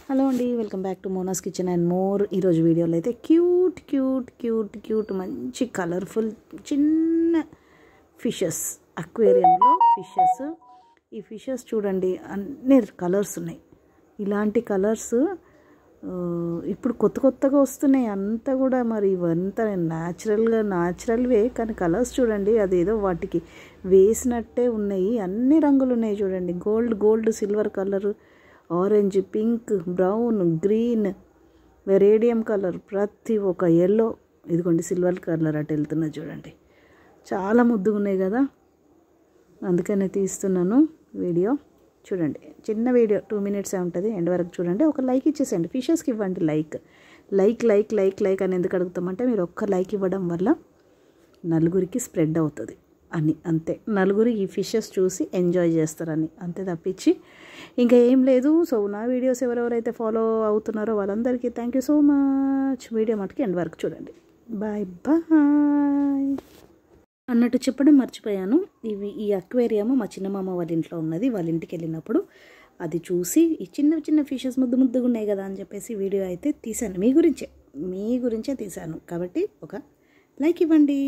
Hello అండి, welcome back to Mona's kitchen and more. ఈరోజు వీడియోలో అయితే క్యూట్ క్యూట్ క్యూట్ క్యూట్ మంచి కలర్ఫుల్ చిన్న ఫిషెస్, అక్వేరియంలో ఫిషెస్. ఈ ఫిషెస్ చూడండి, అన్ని కలర్స్ ఉన్నాయి. ఇలాంటి కలర్స్ ఇప్పుడు కొత్తగా వస్తున్నాయి అంతా కూడా. మరి ఇవంతా న్యాచురల్వే, కానీ కలర్స్ చూడండి, అదేదో వాటికి వేసినట్టే ఉన్నాయి. అన్ని రంగులు ఉన్నాయి చూడండి. Gold, silver colour, orange, pink, brown, green, radium colour, ప్రతి ఒక్క ఎల్లో. ఇదిగోండి సిల్వర్ కలర్ అటు వెళ్తున్నది చూడండి. చాలా ముద్దుగా ఉన్నాయి కదా, అందుకనే తీస్తున్నాను వీడియో. చూడండి, చిన్న వీడియో 2 minutes ఉంటుంది, ఎండ్ వరకు చూడండి. ఒక లైక్ ఇచ్చేసేయండి, ఫిషెస్కి ఇవ్వండి లైక్ అని ఎందుకు అడుగుతామంటే, మీరు ఒక్క లైక్ ఇవ్వడం వల్ల నలుగురికి స్ప్రెడ్ అవుతుంది అని, అంతే. నలుగురు ఈ ఫిషెస్ చూసి ఎంజాయ్ చేస్తారని, అంతే తప్పించి ఇంకా ఏం లేదు. సో నా వీడియోస్ ఎవరెవరైతే ఫాలో అవుతున్నారో వాళ్ళందరికీ thank you so much. Video మటుకు ఎండ్ వరకు చూడండి. బాయ్ అన్నట్టు చెప్పడం మర్చిపోయాను. ఈ అక్వేరియం మా చిన్నమామ వాళ్ళ ఇంట్లో ఉన్నది. వాళ్ళ ఇంటికి వెళ్ళినప్పుడు అది చూసి ఈ చిన్న ఫిషెస్ ముద్దుగా ఉన్నాయి కదా అని చెప్పేసి వీడియో అయితే తీశాను. మీ గురించే తీశాను కాబట్టి ఒక లైక్ ఇవ్వండి.